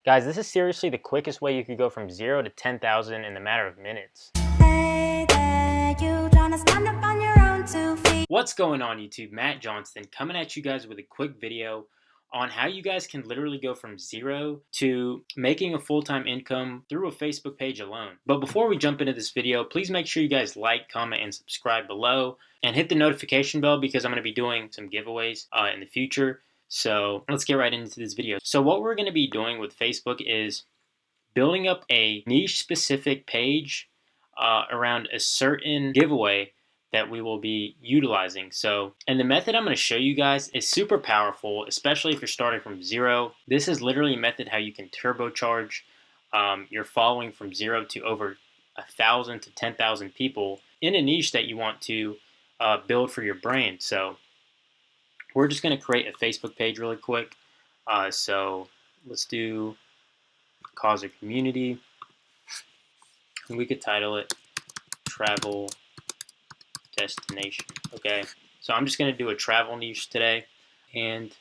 Guys, this is seriously the quickest way you could go from 0 to 10,000 in a matter of minutes. What's going on YouTube? Matt Johnston coming at you guys with a quick video on how you guys can literally go from 0 to making a full-time income through a Facebook page alone. But before we jump into this video, please make sure you guys like, comment, and subscribe below and hit the notification bell because I'm going to be doing some giveaways in the future. So let's get right into this video. So what we're going to be doing with Facebook is building up a niche specific page around a certain giveaway that we will be utilizing. And the method I'm going to show you guys is super powerful, especially if you're starting from 0. This is literally a method how you can turbocharge your following from 0 to over 1,000 to 10,000 people in a niche that you want to build for your brand. So we're just going to create a Facebook page really quick. So let's do cause or community. And we could title it travel destination. Okay, so I'm just going to do a travel niche today. And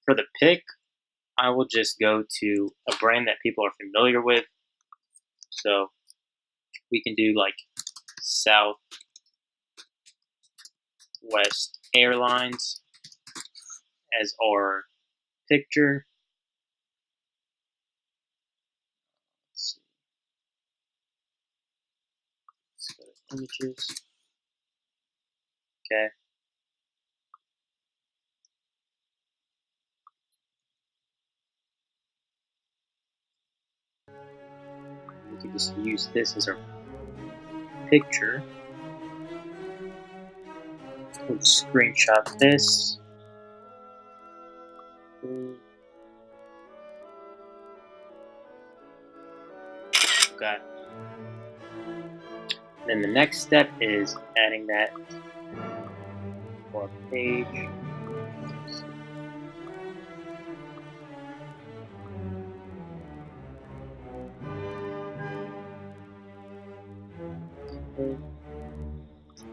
for the pick, I will just go to a brand that people are familiar with. So we can do like Southwest Airlines as our picture. Let's go to images. Okay. We can just use this as our picture. We'll screenshot this. Okay. Then the next step is adding that to our page.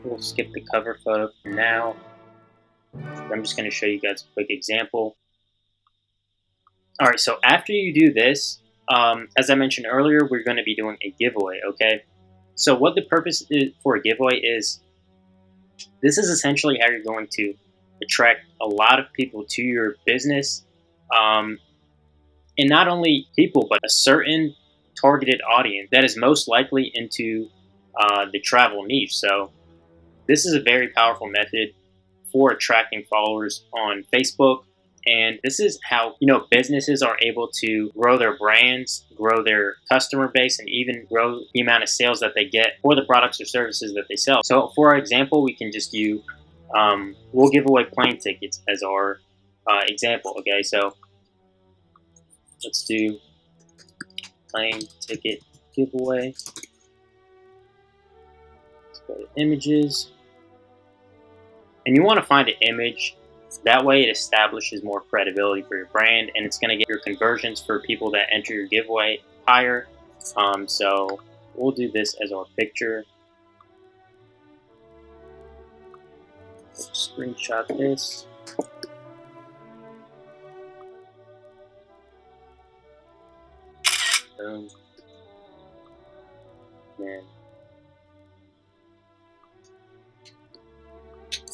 We'll skip the cover photo for now. I'm just going to show you guys a quick example. Alright, so after you do this, as I mentioned earlier, we're going to be doing a giveaway, okay? So what the purpose is for a giveaway is, this is essentially how you're going to attract a lot of people to your business. And not only people, but a certain targeted audience that is most likely into the travel niche. So this is a very powerful method for attracting followers on Facebook. And this is how, businesses are able to grow their brands, grow their customer base, and even grow the amount of sales that they get for the products or services that they sell. So for our example, we can just do, we'll give away plane tickets as our example. Okay, so let's do plane ticket giveaway. Let's go to images. And you want to find an image. That way it establishes more credibility for your brand, and it's going to get your conversions for people that enter your giveaway higher. So we'll do this as our picture. Let's screenshot this. Boom. Then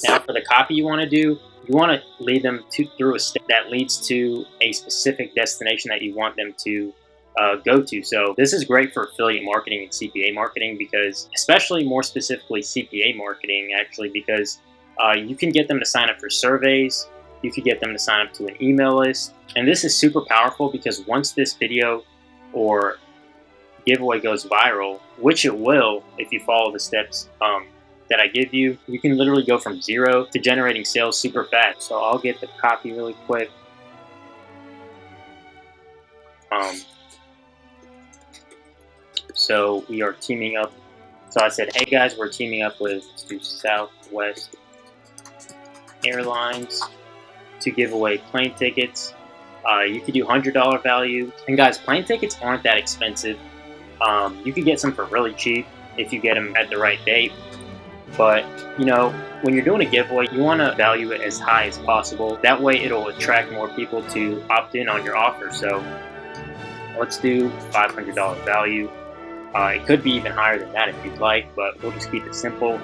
now for the copy you want to do, you want to lead them through a step that leads to a specific destination that you want them to go to. So this is great for affiliate marketing and CPA marketing, because, especially more specifically CPA marketing, actually, because you can get them to sign up for surveys. You could get them to sign up to an email list. And this is super powerful because once this video or giveaway goes viral, which it will if you follow the steps that I give you, you can literally go from 0 to generating sales super fast. So I'll get the copy really quick. So we are teaming up. So I said, hey guys, we're teaming up with Southwest Airlines to give away plane tickets. You could do $100 value. And guys, plane tickets aren't that expensive. You could get some for really cheap if you get them at the right date. But, when you're doing a giveaway, you want to value it as high as possible. That way it'll attract more people to opt in on your offer. So Let's do $500 value. It could be even higher than that if you'd like, but we'll just keep it simple.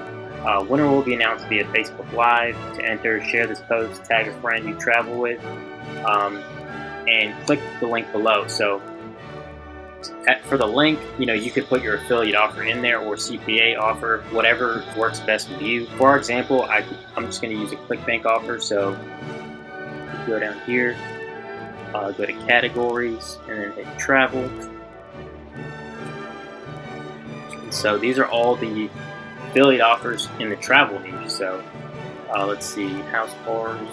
Winner will be announced via Facebook Live. To enter, share this post, tag a friend you travel with, and click the link below. So for the link, you could put your affiliate offer in there or CPA offer, whatever works best with you. For our example, I'm just going to use a Clickbank offer. So go down here, go to categories, and then hit travel. So these are all the affiliate offers in the travel niche. So let's see, house bars,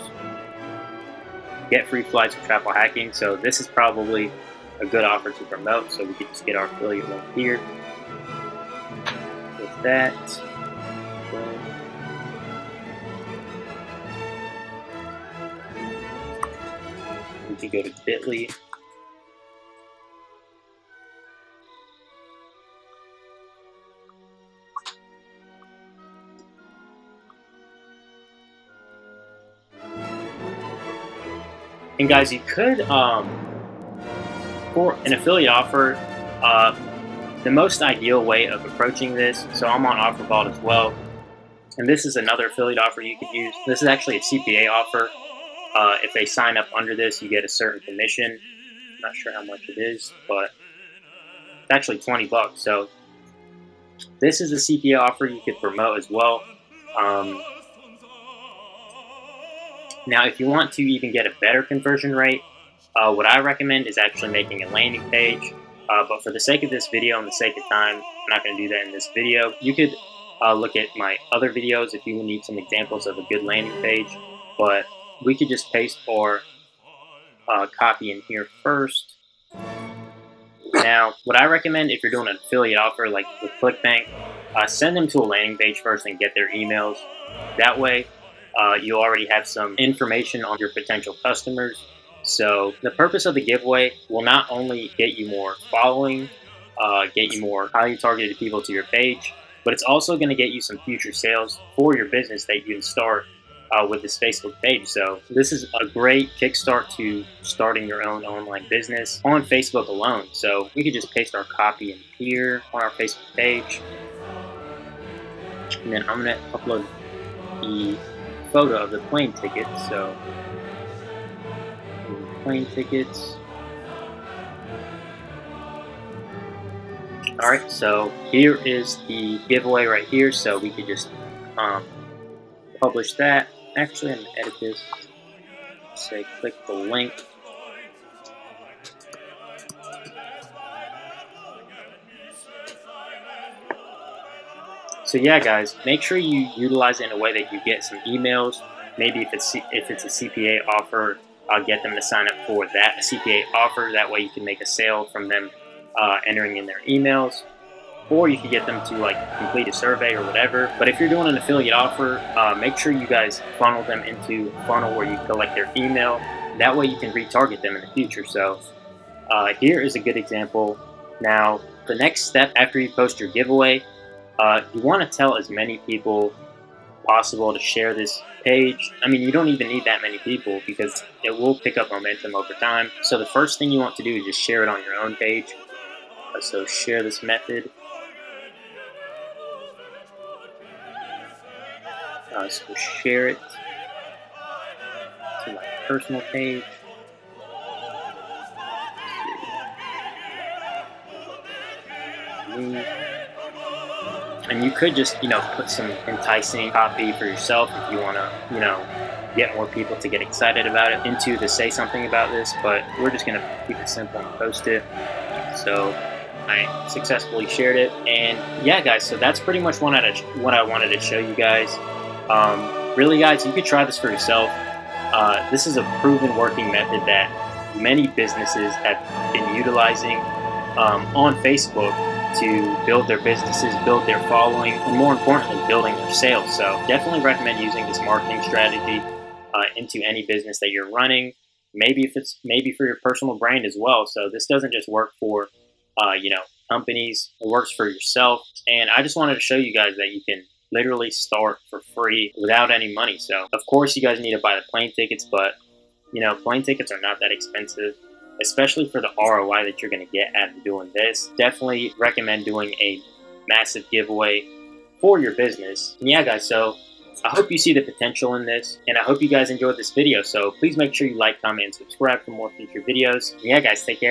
get free flights for travel hacking. So this is probably a good offer to promote. So we can just get our affiliate link here. With that, we can go to bit.ly. And guys, you could, for an affiliate offer, the most ideal way of approaching this, so I'm on OfferVault as well, and this is another affiliate offer you could use. This is actually a CPA offer. If they sign up under this, you get a certain commission. I'm not sure how much it is, but it's actually $20. So this is a CPA offer you could promote as well. Now, if you want to even get a better conversion rate, what I recommend is actually making a landing page. But for the sake of this video and the sake of time, I'm not going to do that in this video. You could look at my other videos if you need some examples of a good landing page. But we could just paste our copy in here first. Now, what I recommend if you're doing an affiliate offer like with Clickbank, send them to a landing page first and get their emails. That way, you already have some information on your potential customers. So the purpose of the giveaway will not only get you more following, get you more highly targeted people to your page, but it's also going to get you some future sales for your business that you can start with this Facebook page. So this is a great kickstart to starting your own online business on Facebook alone. So we could just paste our copy in here on our Facebook page. And then I'm going to upload the photo of the plane ticket. So plane tickets. All right, so here is the giveaway right here. So we could just publish that. Actually, I'm gonna edit this. Say click the link. So yeah, guys, make sure you utilize it in a way that you get some emails. Maybe if it's a CPA offer, I'll get them to sign up for that CPA offer. That way you can make a sale from them entering in their emails. Or you could get them to complete a survey or whatever. But if you're doing an affiliate offer, make sure you guys funnel them into a funnel where you collect their email. That way you can retarget them in the future. So here is a good example. Now, the next step after you post your giveaway, you want to tell as many people possible to share this page. I mean, you don't even need that many people because it will pick up momentum over time. So the first thing you want to do is just share it on your own page. So share this method. So share it to my personal page. And you could just, put some enticing copy for yourself if you want to, get more people to get excited about it, to say something about this. But we're just going to keep it simple and post it. So I successfully shared it. And yeah, guys, so that's pretty much what I wanted to show you guys. Really, guys, you could try this for yourself. This is a proven working method that many businesses have been utilizing on Facebook to build their businesses, build their following, and more importantly, building their sales. So definitely recommend using this marketing strategy into any business that you're running. Maybe for your personal brand as well. So this doesn't just work for companies. It works for yourself. And I just wanted to show you guys that you can literally start for free without any money. So of course you guys need to buy the plane tickets, but plane tickets are not that expensive. especially for the ROI that you're going to get out of doing this. Definitely recommend doing a massive giveaway for your business. And yeah, guys, so I hope you see the potential in this, and I hope you guys enjoyed this video. So please make sure you like, comment, and subscribe for more future videos. And yeah, guys, take care.